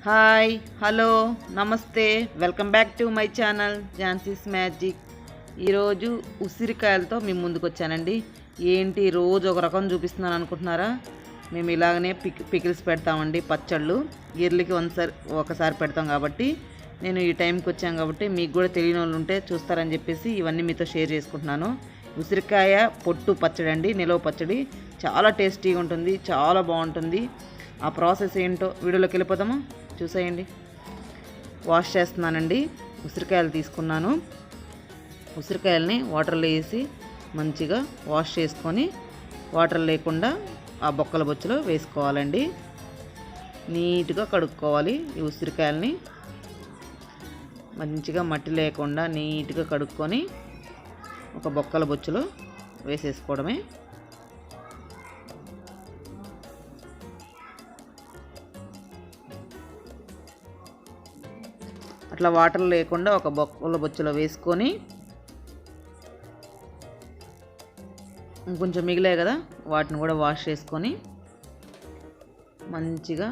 Hi, hello, నమస్తే, welcome back to my channel Jhansi's magic. ఈరోజు ఉసిరికాయలతో మేము ముందుకు వచ్చానండి. ఏంటి రోజు ఒక రకం చూపిస్తున్నాను అనుకుంటున్నారా? మేము ఇలాగనే పికిల్స్ పెడతామండి, పచ్చళ్ళు ఇయర్లీకి ఒకసారి పెడతాం కాబట్టి నేను ఈ టైంకి వచ్చాను కాబట్టి మీకు కూడా తెలియని వాళ్ళు ఉంటే చూస్తారని చెప్పేసి ఇవన్నీ మీతో షేర్ చేసుకుంటున్నాను. ఉసిరికాయ పొట్టు పచ్చడి అండి, నిలవ పచ్చడి. చాలా టేస్టీగా ఉంటుంది, చాలా బాగుంటుంది. ఆ ప్రాసెస్ ఏంటో వీడియోలోకి వెళ్ళిపోదామా? చూసేయండి. వాష్ చేస్తున్నానండి. ఉసిరికాయలు తీసుకున్నాను. ఉసిరికాయలని వాటర్లో వేసి మంచిగా వాష్ చేసుకొని వాటర్ లేకుండా ఆ బొక్కల బొచ్చులో వేసుకోవాలండి. నీట్గా కడుక్కోవాలి. ఈ ఉసిరికాయలని మంచిగా మట్టి లేకుండా నీట్గా కడుక్కొని ఒక బొక్కల బొచ్చులో వేసేసుకోవడమే. అట్లా వాటర్ లేకుండా ఒక బొక్కల బొచ్చులో వేసుకొని కొంచెం మిగిలాయి కదా, వాటిని కూడా వాష్ చేసుకొని మంచిగా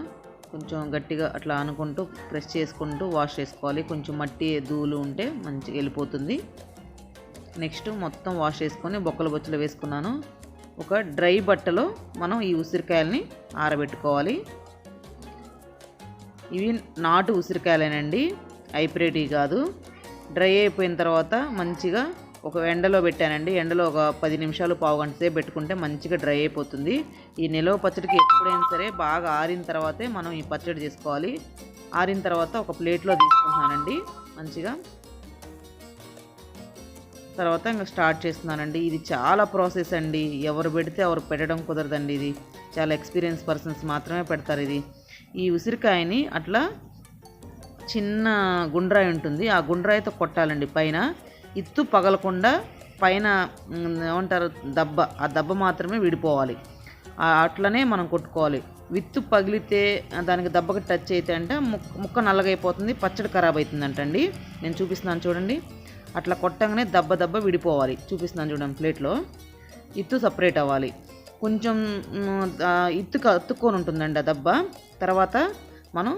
కొంచెం గట్టిగా అట్లా అనుకుంటూ ప్రెస్ చేసుకుంటూ వాష్ చేసుకోవాలి. కొంచెం మట్టి ధూళి ఉంటే మంచిగా వెళ్ళిపోతుంది. నెక్స్ట్ మొత్తం వాష్ చేసుకొని బొక్కల బొచ్చులో వేసుకున్నాను. ఒక డ్రై బట్టలో మనం ఈ ఉసిరికాయలని ఆరబెట్టుకోవాలి. ఇవి నాటు ఉసిరికాయలేనండి, హైబ్రిడ్ కాదు. డ్రై అయిపోయిన తర్వాత మంచిగా ఒక ఎండలో పెట్టానండి. ఎండలో ఒక 10 నిమిషాలు, పావు గంట సేపు పెట్టుకుంటే మంచిగా డ్రై అయిపోతుంది. ఈ నిలవ పచ్చడికి ఎప్పుడైనా సరే బాగా ఆరిన తర్వాతే మనం ఈ పచ్చడి చేసుకోవాలి. ఆరిన తర్వాత ఒక ప్లేట్లో తీసుకుంటున్నానండి మంచిగా. తర్వాత ఇంకా స్టార్ట్ చేస్తున్నానండి. ఇది చాలా ప్రాసెస్ అండి, ఎవరు పెడితే ఎవరు పెట్టడం కుదరదండి. ఇది చాలా ఎక్స్పీరియన్స్ పర్సన్స్ మాత్రమే పెడతారు. ఈ ఉసిరికాయని అట్లా చిన్న గుండ్రాయి ఉంటుంది, ఆ గుండ్రాయితో కొట్టాలండి. పైన ఇత్తు పగలకుండా పైన ఏమంటారు దెబ్బ, ఆ దెబ్బ మాత్రమే విడిపోవాలి. అట్లనే మనం కొట్టుకోవాలి. విత్తు పగిలితే దానికి దెబ్బకి టచ్ అయితే అంటే ముక్క నల్లగైపోతుంది, పచ్చడి ఖరాబ్ అవుతుందంటండి. నేను చూపిస్తున్నాను చూడండి. అట్లా కొట్టగానే దెబ్బ విడిపోవాలి. చూపిస్తున్నాను చూడండి. ప్లేట్లో ఇత్తు సపరేట్ అవ్వాలి. కొంచెం ఇత్తుకు అతుక్కొని ఉంటుందండి ఆ దెబ్బ. తర్వాత మనం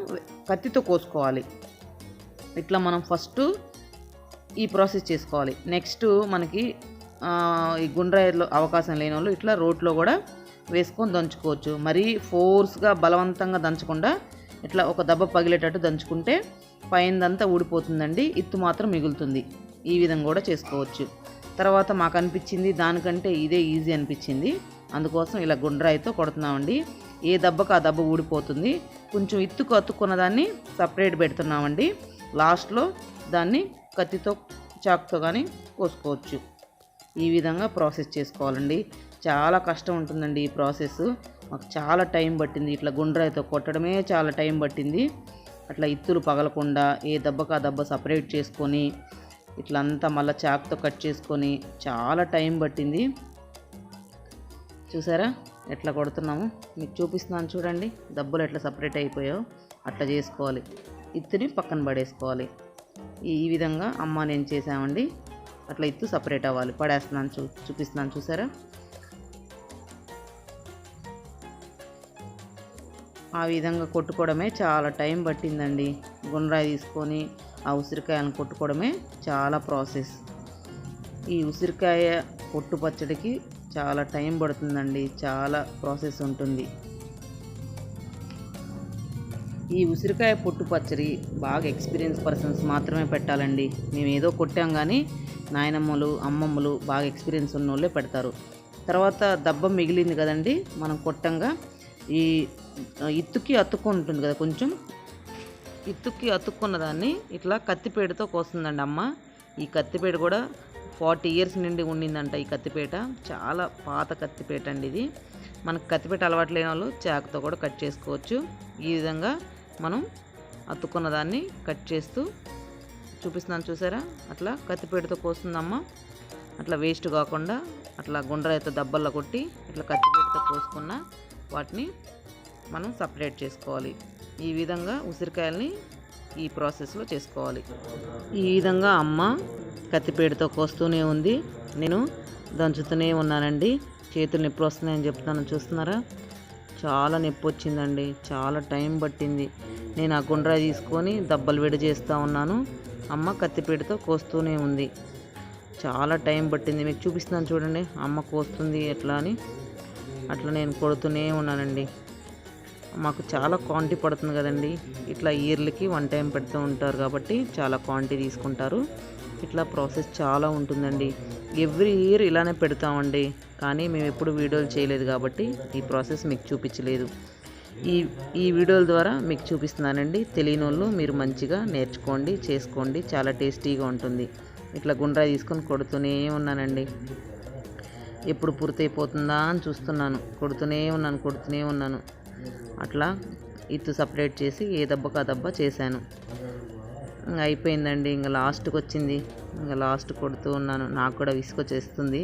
కత్తితో కోసుకోవాలి. ఇట్లా మనం ఫస్ట్ ఈ ప్రాసెస్ చేసుకోవాలి. నెక్స్ట్ మనకి ఈ గుండ్రాయిలో అవకాశం లేని వాళ్ళు ఇట్లా రోట్లో కూడా వేసుకొని దంచుకోవచ్చు. మరీ ఫోర్స్గా బలవంతంగా దంచకుండా ఇట్లా ఒక దెబ్బ పగిలేటట్టు దంచుకుంటే పైనదంతా ఊడిపోతుందండి, ఇత్తు మాత్రం మిగులుతుంది. ఈ విధంగా కూడా చేసుకోవచ్చు. తర్వాత మాకు అనిపించింది దానికంటే ఇదే ఈజీ అనిపించింది, అందుకోసం ఇలా గుండ్రాయితో కొడుతున్నామండి. ఏ దెబ్బకు ఆ దెబ్బ ఊడిపోతుంది. కొంచెం ఇత్తుకు అతుక్కున్న దాన్ని సపరేట్ పెడుతున్నామండి. లాస్ట్లో దాన్ని కత్తితో, చాకుతో కానీ కోసుకోవచ్చు. ఈ విధంగా ప్రాసెస్ చేసుకోవాలండి. చాలా కష్టం ఉంటుందండి ఈ ప్రాసెస్. మాకు చాలా టైం పట్టింది. ఇట్లా గుండ్రాయితో కొట్టడమే చాలా టైం పట్టింది. అట్లా ఇత్తులు పగలకుండా ఏ దెబ్బకు ఆ దెబ్బ సపరేట్ చేసుకొని ఇట్లా అంతా మళ్ళీ చాకుతో కట్ చేసుకొని చాలా టైం పట్టింది. చూసారా ఎట్లా కొడుతున్నాము? మీకు చూపిస్తున్నాను చూడండి. దెబ్బలు ఎట్లా సపరేట్ అయిపోయావు అట్లా చేసుకోవాలి. ఇత్తుని పక్కన పడేసుకోవాలి. ఈ విధంగా అమ్మ నేను చేసామండి. అట్లా ఇత్తు సపరేట్ అవ్వాలి. పడేస్తున్నాను, చూపిస్తున్నాను చూసారా? ఆ విధంగా కొట్టుకోవడమే చాలా టైం పట్టిందండి. గుండ్రాయి తీసుకొని ఆ ఉసిరికాయలను కొట్టుకోవడమే చాలా ప్రాసెస్. ఈ ఉసిరికాయ పొట్టు పచ్చడికి చాలా టైం పడుతుందండి, చాలా ప్రాసెస్ ఉంటుంది. ఈ ఉసిరికాయ పొట్టు పచ్చడి బాగా ఎక్స్పీరియన్స్ పర్సన్స్ మాత్రమే పెట్టాలండి. మేము ఏదో కొట్టాం కానీ నాయనమ్మలు, అమ్మమ్మలు, బాగా ఎక్స్పీరియన్స్ ఉన్న వాళ్ళే పెడతారు. తర్వాత దెబ్బ మిగిలింది కదండి, మనం కొట్టంగా ఈ ఇత్తుకి అతుక్కొని ఉంటుంది కదా, కొంచెం ఇత్తుకి అతుక్కున్న దాన్ని ఇట్లా కత్తిపేటతో కోస్తుందండి అమ్మ. ఈ కత్తిపేట కూడా 40 ఇయర్స్ నుండి ఉండిందంట. ఈ కత్తిపేట చాలా పాత కత్తిపేట అండి ఇది. మనకు కత్తిపేట అలవాటు లేని వాళ్ళు చాకుతో కూడా కట్ చేసుకోవచ్చు. ఈ విధంగా మనం అతుక్కున్న దాన్ని కట్ చేస్తూ చూపిస్తున్నాను చూసారా? అట్లా కత్తిపేటతో కోస్తుందమ్మ. అట్లా వేస్ట్ కాకుండా అట్లా గుండ్రాయితో దెబ్బల్లో కొట్టి ఇట్లా కత్తిపేటతో కోసుకున్న వాటిని మనం సపరేట్ చేసుకోవాలి. ఈ విధంగా ఉసిరికాయల్ని ఈ ప్రాసెస్లో చేసుకోవాలి. ఈ విధంగా అమ్మ కత్తిపేటతో కోస్తూనే ఉంది, నేను దంచుతూనే ఉన్నానండి. చేతులు నొప్పి వస్తున్నాయని చెప్తాను, చూస్తున్నారా? చాలా నొప్పి వచ్చిందండి, చాలా టైం పట్టింది. నేను ఆ గుండ్రాయి తీసుకొని దబ్బలు విడి చేస్తూ ఉన్నాను. అమ్మ కత్తిపీటతో కోస్తూనే ఉంది. చాలా టైం పట్టింది. మీకు చూపిస్తున్నాను చూడండి, అమ్మ కోస్తుంది ఎట్లా అని. అట్లా నేను కొడుతూనే ఉన్నానండి. మాకు చాలా క్వాంటిటీ పడుతుంది కదండి. ఇట్లా ఇయర్లకి 1 టైం పెడుతూ ఉంటారు కాబట్టి చాలా క్వాంటిటీ తీసుకుంటారు. ఇట్లా ప్రాసెస్ చాలా ఉంటుందండి. ఎవ్రీ ఇయర్ ఇలానే పెడతామండి, కానీ మేము ఎప్పుడు వీడియోలు చేయలేదు కాబట్టి ఈ ప్రాసెస్ మీకు చూపించలేదు. ఈ వీడియోల ద్వారా మీకు చూపిస్తున్నానండి. తెలియని వాళ్ళు మీరు మంచిగా నేర్చుకోండి, చేసుకోండి. చాలా టేస్టీగా ఉంటుంది. ఇట్లా గుండ్రాయి తీసుకొని కొడుతూనే ఉన్నానండి. ఎప్పుడు పూర్తయిపోతుందా అని చూస్తున్నాను. కొడుతూనే ఉన్నాను. అట్లా ఇత్తు సపరేట్ చేసి ఏ దెబ్బకు ఆ దెబ్బ చేశాను. ఇంకా అయిపోయిందండి. ఇంకా లాస్ట్కి వచ్చింది. ఇంకా లాస్ట్ కొడుతూ ఉన్నాను. నాకు కూడా విసుకొచ్చేస్తుంది.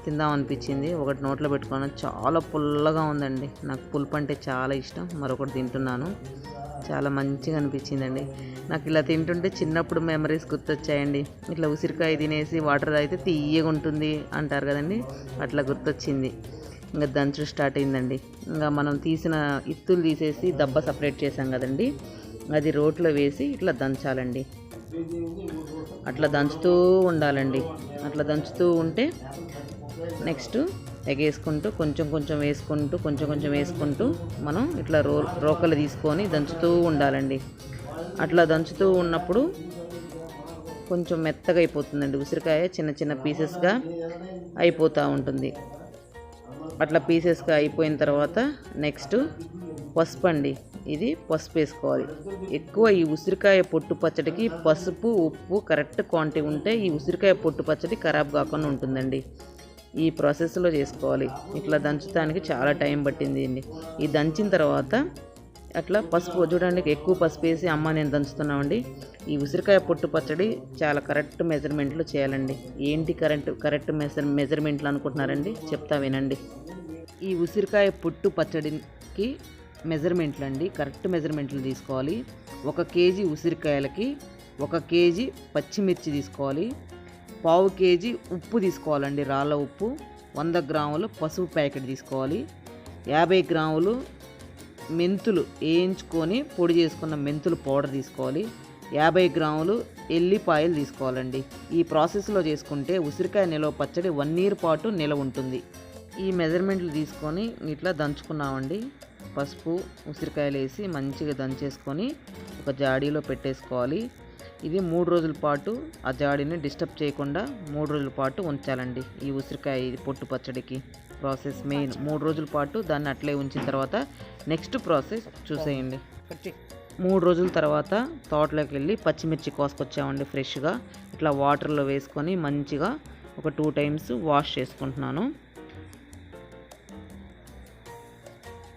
తిందామనిపించింది. ఒకటి నోట్లో పెట్టుకున్నాను. చాలా పుల్లగా ఉందండి. నాకు పులుపు అంటే చాలా ఇష్టం. మరొకటి తింటున్నాను. చాలా మంచిగా అనిపించిందండి. నాకు ఇలా తింటుంటే చిన్నప్పుడు మెమరీస్ గుర్తొచ్చాయండి. ఇట్లా ఉసిరికాయ తినేసి వాటర్ తాగితే తీయగా ఉంటుంది అంటారు కదండి, అట్లా గుర్తొచ్చింది. ఇంకా దంచు స్టార్ట్ అయిందండి. ఇంకా మనం తీసిన ఇత్తులు తీసేసి దెబ్బ సపరేట్ చేసాం కదండి, అది రోట్లో వేసి ఇట్లా దంచాలండి. అట్లా దంచుతూ ఉండాలండి. అట్లా దంచుతూ ఉంటే నెక్స్ట్ ఎగేసుకుంటూ కొంచెం వేసుకుంటూ మనం ఇట్లా రోకలు తీసుకొని దంచుతూ ఉండాలండి. అట్లా దంచుతూ ఉన్నప్పుడు కొంచెం మెత్తగా అయిపోతుందండి. ఉసిరికాయ చిన్న పీసెస్గా అయిపోతూ ఉంటుంది. అట్లా పీసెస్గా అయిపోయిన తర్వాత నెక్స్ట్ పసుపు అండి. ఇది పసుపు వేసుకోవాలి. ఎక్కువ ఈ ఉసిరికాయ పొట్టు పచ్చడికి పసుపు, ఉప్పు కరెక్ట్ క్వాంటిటీ ఉంటే ఈ ఉసిరికాయ పొట్టు పచ్చడి ఖరాబ్ కాకుండా ఉంటుందండి. ఈ ప్రాసెస్లో చేసుకోవాలి. ఇట్లా దంచడానికి చాలా టైం పట్టింది అండి. ఈ దంచిన తర్వాత అట్లా పసుపు చూడండి, ఎక్కువ పసుపు వేసి అమ్మ నేను దంచుతున్నామండి. ఈ ఉసిరికాయ పొట్టు పచ్చడి చాలా కరెక్ట్ మెజర్మెంట్లో చేయాలండి. ఏంటి కరెక్ట్ మెజర్మెంట్లు అనుకుంటున్నారండి, చెప్తా వినండి. ఈ ఉసిరికాయ పొట్టు పచ్చడికి మెజర్మెంట్లు అండి, కరెక్ట్ మెజర్మెంట్లు తీసుకోవాలి. 1 కేజీ ఉసిరికాయలకి 1 కేజీ పచ్చిమిర్చి తీసుకోవాలి. 1/2 కేజీ ఉప్పు తీసుకోవాలండి, రాళ్ళ ఉప్పు. 100 గ్రాములు పసుపు ప్యాకెట్ తీసుకోవాలి. 50 గ్రాములు మెంతులు వేయించుకొని పొడి చేసుకున్న మెంతులు పౌడర్ తీసుకోవాలి. 50 గ్రాములు ఎల్లిపాయలు తీసుకోవాలండి. ఈ ప్రాసెస్లో చేసుకుంటే ఉసిరికాయ నిలవ పచ్చడి 1 ఇయర్ పాటు నిలవ ఉంటుంది. ఈ మెజర్మెంట్లు తీసుకొని ఇట్లా దంచుకున్నామండి. పసుపు ఉసిరికాయలు వేసి మంచిగా దంచేసుకొని ఒక జాడీలో పెట్టేసుకోవాలి. ఇది 3 రోజుల పాటు ఆ జాడీని డిస్టర్బ్ చేయకుండా 3 రోజుల పాటు ఉంచాలండి. ఈ ఉసిరికాయ ఇది పొట్టు పచ్చడికి ప్రాసెస్ మెయిన్. 3 రోజుల పాటు దాన్ని అట్లే ఉంచిన తర్వాత నెక్స్ట్ ప్రాసెస్ చూసేయండి. 3 రోజుల తర్వాత తోటలోకి వెళ్ళి పచ్చిమిర్చి కోసుకొచ్చామండి ఫ్రెష్గా. ఇట్లా వాటర్లో వేసుకొని మంచిగా ఒక 2 టైమ్స్ వాష్ చేసుకుంటున్నాను.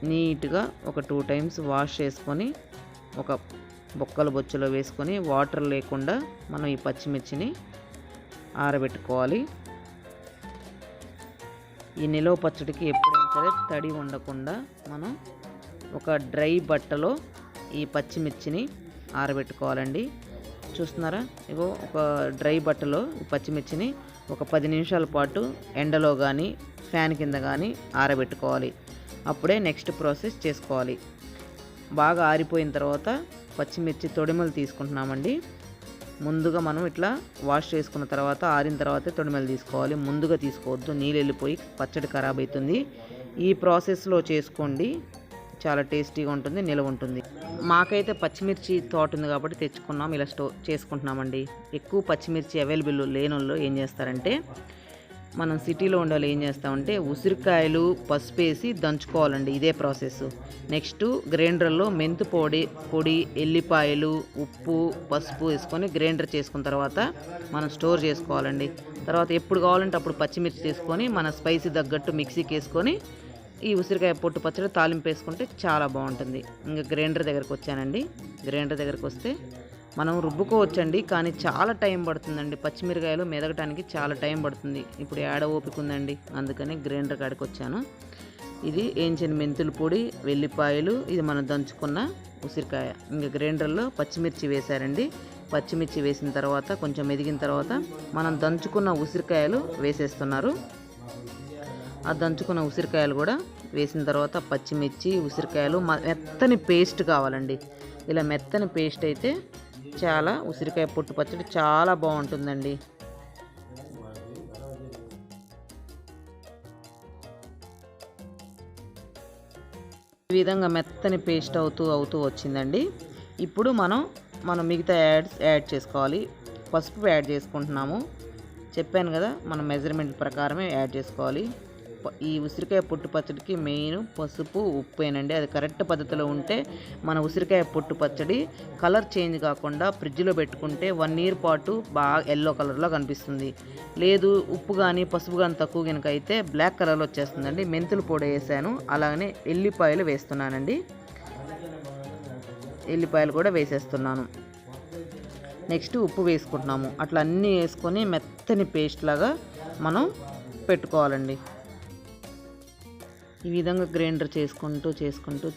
నీట్గా ఒక 2 టైమ్స్ వాష్ చేసుకొని ఒక బొచ్చలో వేసుకొని వాటర్ లేకుండా మనం ఈ పచ్చిమిర్చిని ఆరబెట్టుకోవాలి. ఈ నిలవ పచ్చడికి ఎప్పుడైనా సరే తడి ఉండకుండా మనం ఒక డ్రై బట్టలో ఈ పచ్చిమిర్చిని ఆరబెట్టుకోవాలండి. చూస్తున్నారా, ఇగో ఒక డ్రై బట్టలో ఈ పచ్చిమిర్చిని ఒక 10 నిమిషాల పాటు ఎండలో కానీ ఫ్యాన్ కింద కానీ ఆరబెట్టుకోవాలి. అప్పుడే నెక్స్ట్ ప్రాసెస్ చేసుకోవాలి. బాగా ఆరిపోయిన తర్వాత పచ్చిమిర్చి తొడిమలు తీసుకుంటున్నామండి. ముందుగా మనం ఇట్లా వాష్ చేసుకున్న తర్వాత ఆరిన తర్వాతే తొడిమలు తీసుకోవాలి. ముందుగా తీసుకోవద్దు, నీళ్ళు వెళ్ళిపోయి పచ్చడి ఖరాబ్ అవుతుంది. ఈ ప్రాసెస్లో చేసుకోండి, చాలా టేస్టీగా ఉంటుంది, నిలవ ఉంటుంది. మాకైతే పచ్చిమిర్చి తోట ఉంది కాబట్టి తెచ్చుకున్నాం, ఇలా చేసుకుంటున్నామండి. ఎక్కువ పచ్చిమిర్చి అవైలబుల్ లేని వాళ్ళు ఏం చేస్తారంటే, మనం సిటీలో ఉండాలి ఏం చేస్తామంటే ఉసిరికాయలు పసుపు వేసి దంచుకోవాలండి. ఇదే ప్రాసెస్. నెక్స్ట్ గ్రైండర్లో మెంతు పొడి ఎల్లిపాయలు ఉప్పు పసుపు వేసుకొని గ్రైండర్ చేసుకున్న తర్వాత మనం స్టోర్ చేసుకోవాలండి. తర్వాత ఎప్పుడు కావాలంటే అప్పుడు పచ్చిమిర్చి తీసుకొని మన స్పైసీ తగ్గట్టు మిక్సీకి వేసుకొని ఈ ఉసిరికాయ పొట్టు పచ్చడి తాలింపు వేసుకుంటే చాలా బాగుంటుంది. ఇంకా గ్రైండర్ దగ్గరకు వచ్చానండి. గ్రైండర్ దగ్గరకు వస్తే మనం రుబ్బుకోవచ్చండి, కానీ చాలా టైం పడుతుందండి. పచ్చిమిరకాయలు మెదగటానికి చాలా టైం పడుతుంది. ఇప్పుడు ఏడ ఓపిక ఉందండి, అందుకని గ్రైండర్ కాడికి వచ్చాను. ఇది వేయించిన మెంతుల పొడి, వెల్లిపాయలు, ఇది మనం దంచుకున్న ఉసిరికాయ. ఇంకా గ్రైండర్లో పచ్చిమిర్చి వేశారండి. పచ్చిమిర్చి వేసిన తర్వాత కొంచెం ఎదిగిన తర్వాత మనం దంచుకున్న ఉసిరికాయలు వేసేస్తున్నారు. ఆ దంచుకున్న ఉసిరికాయలు కూడా వేసిన తర్వాత పచ్చిమిర్చి, ఉసిరికాయలు మెత్తని పేస్ట్ కావాలండి. ఇలా మెత్తని పేస్ట్ అయితే చాలా ఉసిరికాయ పొట్టు పచ్చడి చాలా బాగుంటుందండి. ఈ విధంగా మెత్తని పేస్ట్ అవుతూ వచ్చిందండి. ఇప్పుడు మనం మిగతా యాడ్ చేసుకోవాలి. పసుపు యాడ్ చేసుకుంటున్నాము. చెప్పాను కదా, మనం మెజర్మెంట్ ప్రకారమే యాడ్ చేసుకోవాలి. ఈ ఉసిరికాయ పొట్టు పచ్చడికి మెయిన్ పసుపు, ఉప్పేనండి. అది కరెక్ట్ పద్ధతిలో ఉంటే మన ఉసిరికాయ పొట్టు పచ్చడి కలర్ చేంజ్ కాకుండా ఫ్రిడ్జ్లో పెట్టుకుంటే 1 year పాటు బాగా ఎల్లో కలర్లో కనిపిస్తుంది. లేదు ఉప్పు కానీ పసుపు కానీ తక్కువ కనుక అయితే బ్లాక్ కలర్లో వచ్చేస్తుందండి. మెంతులు పొడి వేసాను, అలాగనే ఎల్లిపాయలు వేస్తున్నానండి. ఎల్లిపాయలు కూడా వేసేస్తున్నాను. నెక్స్ట్ ఉప్పు వేసుకుంటున్నాము. అట్లా అన్నీ వేసుకొని మెత్తని పేస్ట్ లాగా మనం పెట్టుకోవాలండి. ఈ విధంగా గ్రైండర్ చేసుకుంటూ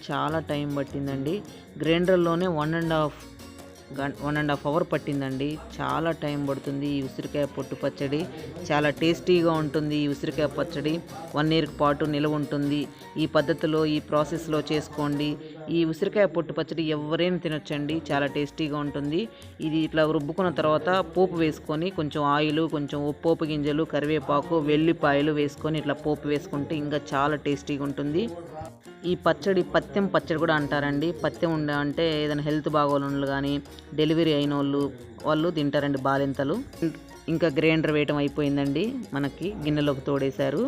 చాలా టైం పట్టిందండి. గ్రైండర్లోనే 1.5 hour పట్టిందండి. చాలా టైం పడుతుంది. ఈ ఉసిరికాయ పొట్టు పచ్చడి చాలా టేస్టీగా ఉంటుంది. ఈ ఉసిరికాయ పచ్చడి 1 year పాటు నిలవ ఉంటుంది. ఈ పద్ధతిలో ఈ ప్రాసెస్లో చేసుకోండి. ఈ ఉసిరికాయ పొట్టు పచ్చడి ఎవరైనా తినొచ్చండి. చాలా టేస్టీగా ఉంటుంది. ఇది ఇట్లా రుబ్బుకున్న తర్వాత పోపు వేసుకొని కొంచెం ఆయిల్, కొంచెం పోపు గింజలు, కరివేపాకు, వెల్లిపాయలు వేసుకొని ఇట్లా పోపు వేసుకుంటే ఇంకా చాలా టేస్టీగా ఉంటుంది. ఈ పత్యం పచ్చడి కూడా అంటారండి. పత్యం అంటే ఏదైనా హెల్త్ బాగోళ్ళు కానీ డెలివరీ అయిన వాళ్ళు తింటారండి, బాలింతలు. ఇంకా గ్రైండర్ వేయటం అయిపోయిందండి. మనకి గిన్నెలోకి తోడేశారు.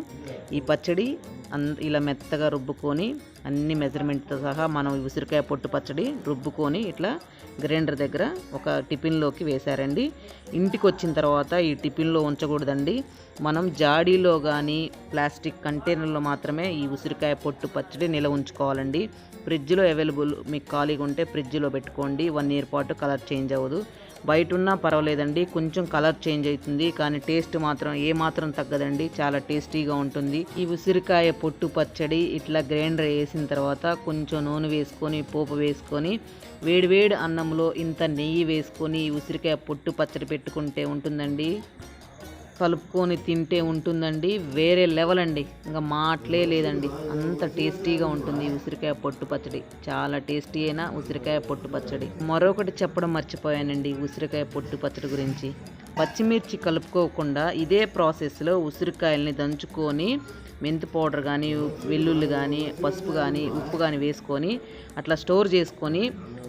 ఈ పచ్చడి ఇలా మెత్తగా రుబ్బుకొని అన్ని మెజర్మెంట్తో సహా మనం ఉసిరికాయ పొట్టు పచ్చడి రుబ్బుకొని ఇట్లా గ్రైండర్ దగ్గర ఒక టిఫిన్లోకి వేశారండి. ఇంటికి వచ్చిన తర్వాత ఈ టిఫిన్లో ఉంచకూడదండి. మనం జాడీలో కానీ ప్లాస్టిక్ కంటైనర్లో మాత్రమే ఈ ఉసిరికాయ పొట్టు పచ్చడి నిల్వ ఉంచుకోవాలండి. ఫ్రిడ్జ్లో అవైలబుల్ మీకు ఖాళీగా ఉంటే ఫ్రిడ్జ్లో పెట్టుకోండి. 1 year పాటు కలర్ చేంజ్ అవ్వదు. బయట ఉన్నా పర్వాలేదండి, కొంచెం కలర్ చేంజ్ అవుతుంది, కానీ టేస్ట్ మాత్రం ఏమాత్రం తగ్గదండి. చాలా టేస్టీగా ఉంటుంది. ఈ ఉసిరికాయ పొట్టు పచ్చడి ఇట్లా గ్రైండర్ వేసిన తర్వాత కొంచెం నూనె వేసుకొని పోపు వేసుకొని వేడివేడి అన్నంలో ఇంత నెయ్యి వేసుకొని ఈ ఉసిరికాయ పొట్టు పచ్చడి పెట్టుకుంటే ఉంటుందండి. కలుపుకొని తింటే ఉంటుందండి, వేరే లెవెల్ అండి. ఇంకా మాటలే లేదండి, అంత టేస్టీగా ఉంటుంది ఈ ఉసిరికాయ పొట్టు పచ్చడి. చాలా టేస్టీ అయిన ఉసిరికాయ పొట్టు పచ్చడి. మరొకటి చెప్పడం మర్చిపోయానండి ఉసిరికాయ పొట్టు పచ్చడి గురించి. పచ్చిమిర్చి కలుపుకోకుండా ఇదే ప్రాసెస్లో ఉసిరికాయల్ని దంచుకొని మెంతి పౌడర్ కానీ, వెల్లుల్లి కానీ, పసుపు కానీ, ఉప్పు కానీ వేసుకొని అట్లా స్టోర్ చేసుకొని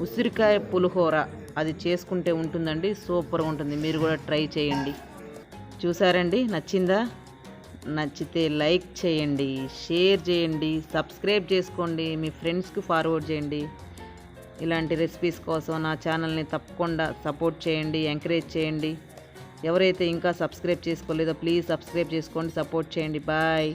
ఉసిరికాయ పులిహోర అది చేసుకుంటే ఉంటుందండి. సూపర్గా ఉంటుంది. మీరు కూడా ట్రై చేయండి. చూసారండి, నచ్చిందా? నచ్చితే లైక్ చేయండి, షేర్ చేయండి, సబ్స్క్రైబ్ చేసుకోండి, మీ ఫ్రెండ్స్కి ఫార్వర్డ్ చేయండి. ఇలాంటి రెసిపీస్ కోసం నా ఛానల్ని తప్పకుండా సపోర్ట్ చేయండి, ఎంకరేజ్ చేయండి. ఎవరైతే ఇంకా సబ్స్క్రైబ్ చేసుకోలేదో ప్లీజ్ సబ్స్క్రైబ్ చేసుకోండి, సపోర్ట్ చేయండి. బాయ్.